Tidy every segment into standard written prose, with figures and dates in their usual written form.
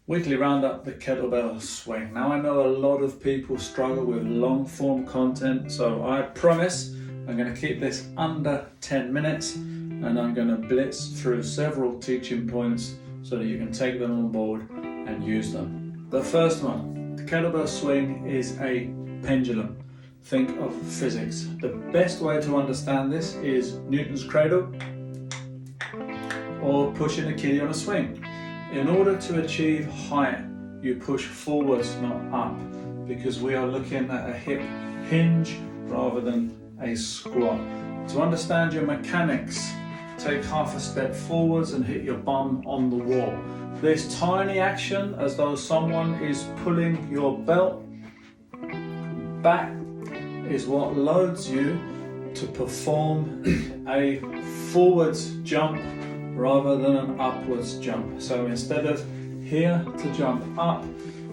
Weekly roundup, the kettlebell swing. Now I know a lot of people struggle with long form content, so I promise I'm going to keep this under 10 minutes and I'm going to blitz through several teaching points so that you can take them on board and use them. The first one, the kettlebell swing is a pendulum. Think of physics. The best way to understand this is Newton's cradle or pushing a kiddie on a swing. In order to achieve height, you push forwards, not up, because we are looking at a hip hinge rather than a squat. To understand your mechanics, take half a step forwards and hit your bum on the wall. This tiny action, as though someone is pulling your belt back, is what loads you to perform a forwards jump rather than an upwards jump. So instead of here to jump up,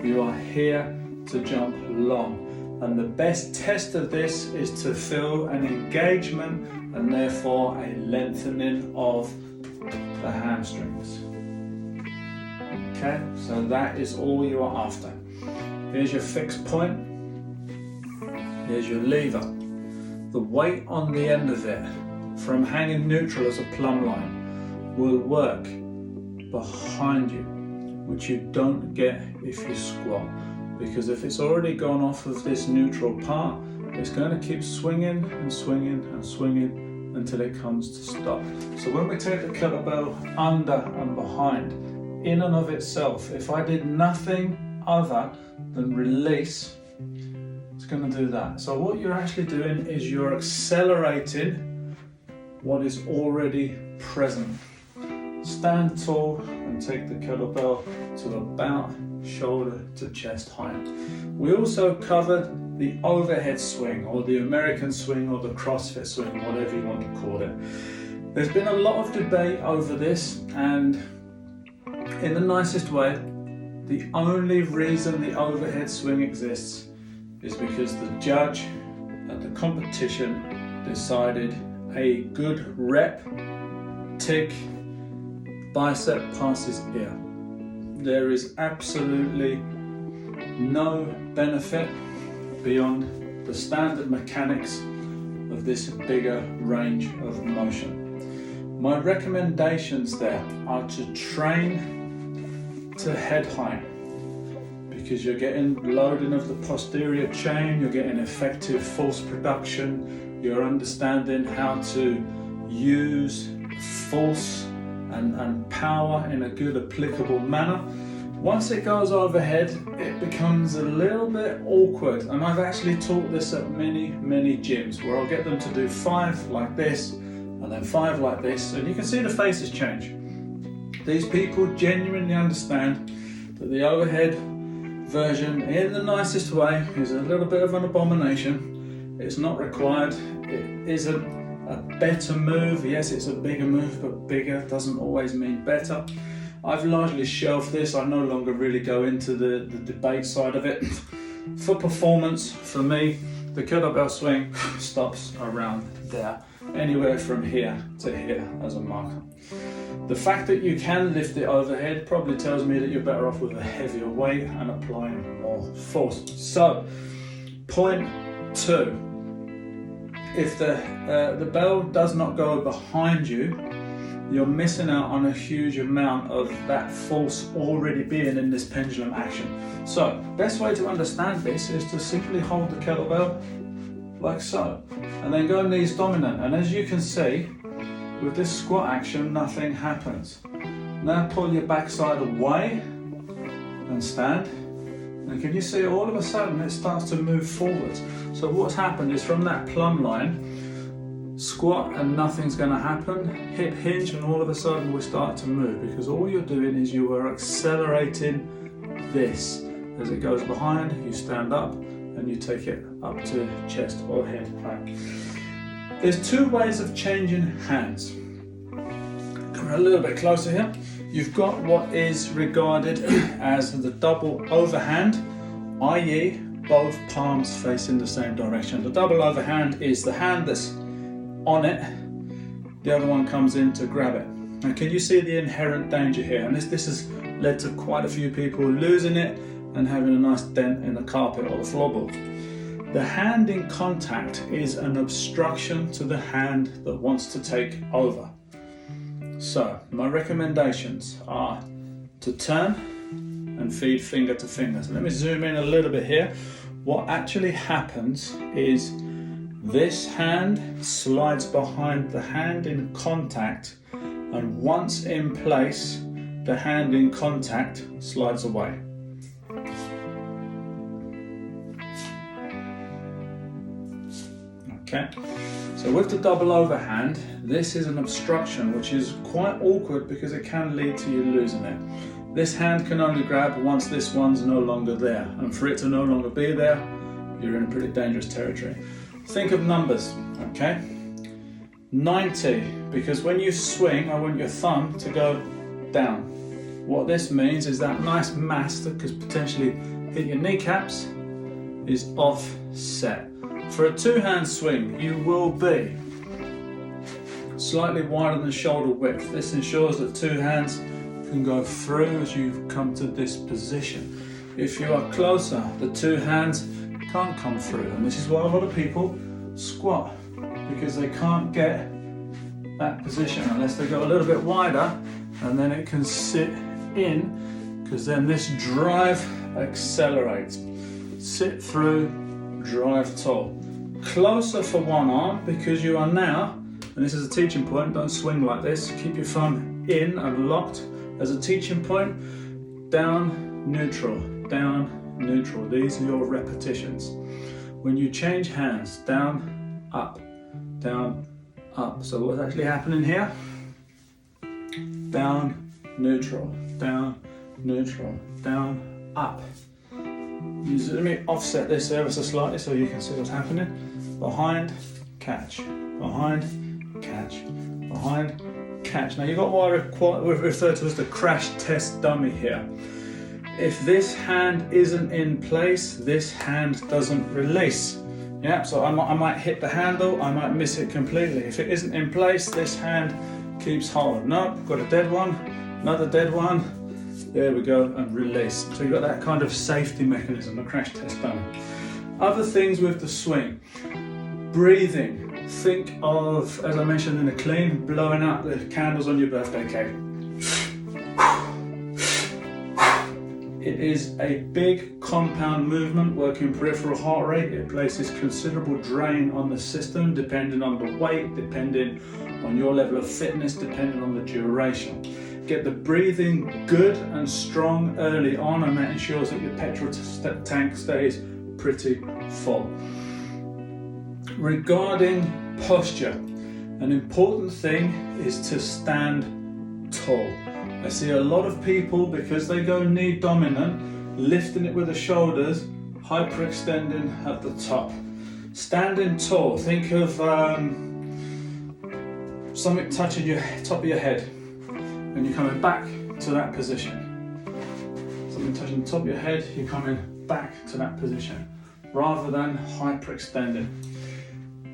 you are here to jump long. And the best test of this is to feel an engagement and therefore a lengthening of the hamstrings. Okay, so that is all you are after. Here's your fixed point. Here's your lever. The weight on the end of it, from hanging neutral as a plumb line, will work behind you, which you don't get if you squat, because if it's already gone off of this neutral part, it's going to keep swinging and swinging and swinging until it comes to stop. So when we take the kettlebell under and behind, in and of itself, if I did nothing other than release, it's going to do that. So what you're actually doing is you're accelerating what is already present. Stand tall and take the kettlebell to about shoulder to chest height. We also covered the overhead swing, or the American swing, or the CrossFit swing, whatever you want to call it. There's been a lot of debate over this, and in the nicest way, the only reason the overhead swing exists is because the judge at the competition decided a good rep, tick, bicep passes ear. There is absolutely no benefit beyond the standard mechanics of this bigger range of motion. My recommendations there are to train to head height, because you're getting loading of the posterior chain, you're getting effective force production, you're understanding how to use force and power in a good applicable manner. Once it goes overhead, it becomes a little bit awkward, and I've actually taught this at many gyms where I'll get them to do 5 like this and then 5 like this, and you can see the faces change. These people genuinely understand that the overhead version, in the nicest way, is a little bit of an abomination. It's not required. It isn't a better move. Yes, it's a bigger move, but bigger doesn't always mean better. I've largely shelved this. I no longer really go into the debate side of it. For performance, for me, the kettlebell swing stops around there, anywhere from here to here as a marker. The fact that you can lift it overhead probably tells me that you're better off with a heavier weight and applying more force. So, point 2. If the bell does not go behind you, you're missing out on a huge amount of that force already being in this pendulum action. So, best way to understand this is to simply hold the kettlebell like so, and then go knees dominant. And as you can see, with this squat action, nothing happens. Now pull your backside away and stand. And can you see all of a sudden it starts to move forwards? So what's happened is from that plumb line, squat and nothing's going to happen, hip hinge, and all of a sudden we start to move, because all you're doing is you are accelerating this. As it goes behind, you stand up and you take it up to chest or head height. There's 2 ways of changing hands. Come a little bit closer here. You've got what is regarded as the double overhand, i.e. both palms facing the same direction. The double overhand is the hand that's on it, the other one comes in to grab it. And can you see the inherent danger here? And this is led to quite a few people losing it and having a nice dent in the carpet or the floorboard. The hand in contact is an obstruction to the hand that wants to take over. So my recommendations are to turn and feed finger to finger. So let me zoom in a little bit here. What actually happens is this hand slides behind the hand in contact, and once in place, the hand in contact slides away. Okay, so with the double overhand, this is an obstruction which is quite awkward because it can lead to you losing it. This hand can only grab once this one's no longer there, and for it to no longer be there, you're in pretty dangerous territory. Think of numbers, okay? 90, because when you swing, I want your thumb to go down. What this means is that nice mass that could potentially hit your kneecaps is offset. For a two-hand swing, you will be slightly wider than shoulder width. This ensures that two hands can go through as you come to this position. If you are closer, the two hands can't come through, and this is why a lot of people squat, because they can't get that position unless they go a little bit wider, and then it can sit in, because then this drive accelerates. Sit through, drive tall. Closer for one arm, because you are now, and this is a teaching point, don't swing like this, keep your thumb in and locked as a teaching point. Down, neutral, down, neutral. These are your repetitions. When you change hands, down, up, down, up. So what's actually happening here? Down, neutral, down, neutral, down, up. Let me offset this ever so slightly so you can see what's happening. Behind, catch, behind, catch, behind, catch. Now you've got what we refer to as the crash test dummy here. If this hand isn't in place, this hand doesn't release. Yeah, so I might hit the handle, I might miss it completely. If it isn't in place, this hand keeps hold. Nope, got a dead one, another dead one. There we go, and release. So you've got that kind of safety mechanism, the crash test dummy. Other things with the swing. Breathing. Think of, as I mentioned in the clean, blowing out the candles on your birthday cake. It is a big compound movement working peripheral heart rate. It places considerable drain on the system depending on the weight, depending on your level of fitness, depending on the duration. Get the breathing good and strong early on, and that ensures that your petrol tank stays pretty full. Regarding posture, an important thing is to stand tall. I see a lot of people, because they go knee dominant, lifting it with the shoulders, hyperextending at the top. Standing tall, think of something touching your top of your head, and you're coming back to that position. Something touching the top of your head, you're coming back to that position, rather than hyperextending.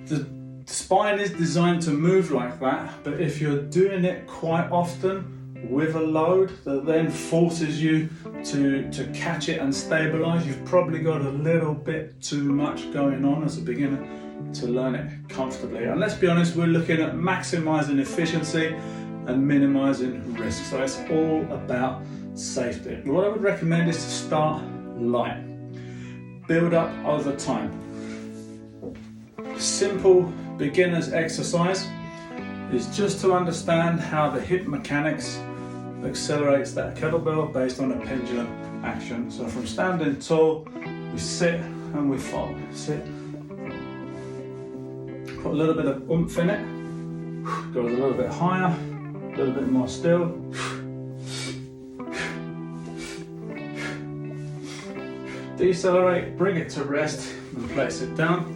The spine is designed to move like that, but if you're doing it quite often with a load that then forces you to catch it and stabilize, you've probably got a little bit too much going on as a beginner to learn it comfortably. And let's be honest, we're looking at maximizing efficiency and minimizing risk. So it's all about safety. What I would recommend is to start light, build up over time. Simple beginner's exercise is just to understand how the hip mechanics accelerates that kettlebell based on a pendulum action. So from standing tall, we sit and we fold. Sit, put a little bit of oomph in it, goes a little bit higher, a little bit more still. Decelerate, bring it to rest and place it down.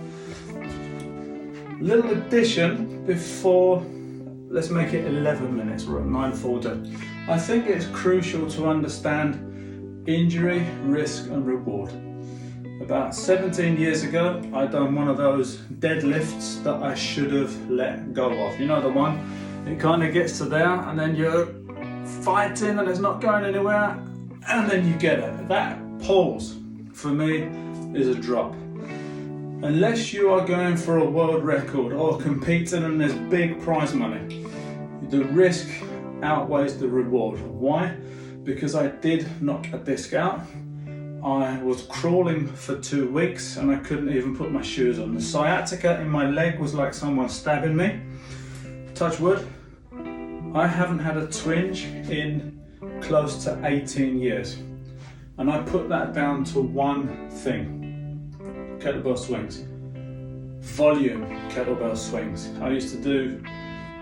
Little addition before, let's make it 11 minutes, we're at 9:40. I think it's crucial to understand injury, risk and reward. About 17 years ago, I done one of those deadlifts that I should have let go of. You know the one, it kind of gets to there and then you're fighting and it's not going anywhere, and then you get it. That pause, for me, is a drop. Unless you are going for a world record or competing and there's big prize money, the risk outweighs the reward. Why? Because I did knock a disc out. I was crawling for 2 weeks and I couldn't even put my shoes on. The sciatica in my leg was like someone stabbing me. Touch wood, I haven't had a twinge in close to 18 years. And I put that down to one thing: kettlebell swings. Volume kettlebell swings. I used to do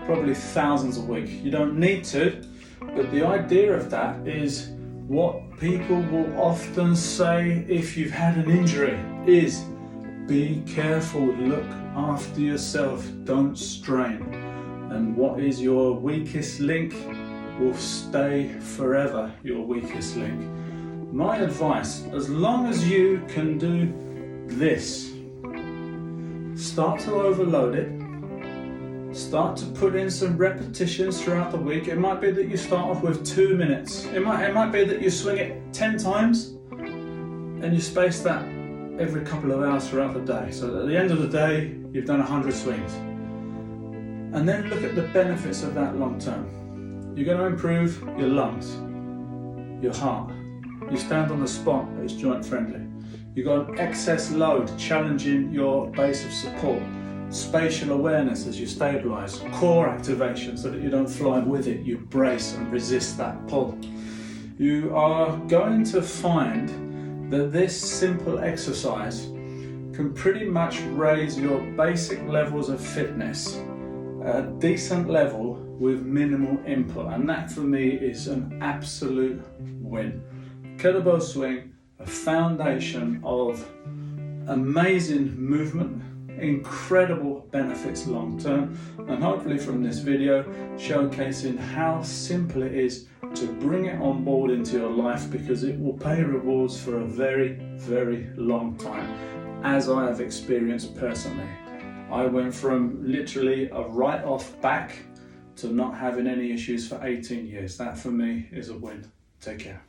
probably thousands a week. You don't need to, but the idea of that is what people will often say if you've had an injury is be careful, look after yourself, don't strain. And what is your weakest link will stay forever your weakest link. My advice, as long as you can do this, start to overload it, start to put in some repetitions throughout the week. It might be that you start off with 2 minutes. It might be that you swing it 10 times and you space that every couple of hours throughout the day. So at the end of the day, you've done 100 swings. And then look at the benefits of that long term. You're going to improve your lungs, your heart. You stand on the spot, it's joint friendly. You've got an excess load challenging your base of support. Spatial awareness as you stabilize, core activation so that you don't fly with it, you brace and resist that pull. You are going to find that this simple exercise can pretty much raise your basic levels of fitness at a decent level with minimal input, and that for me is an absolute win. Kettlebell swing, a foundation of amazing movement, incredible benefits long term, and hopefully from this video showcasing how simple it is to bring it on board into your life, because it will pay rewards for a very, very long time, as I have experienced personally. I went from literally a write-off back to not having any issues for 18 years. That for me is a win. Take care.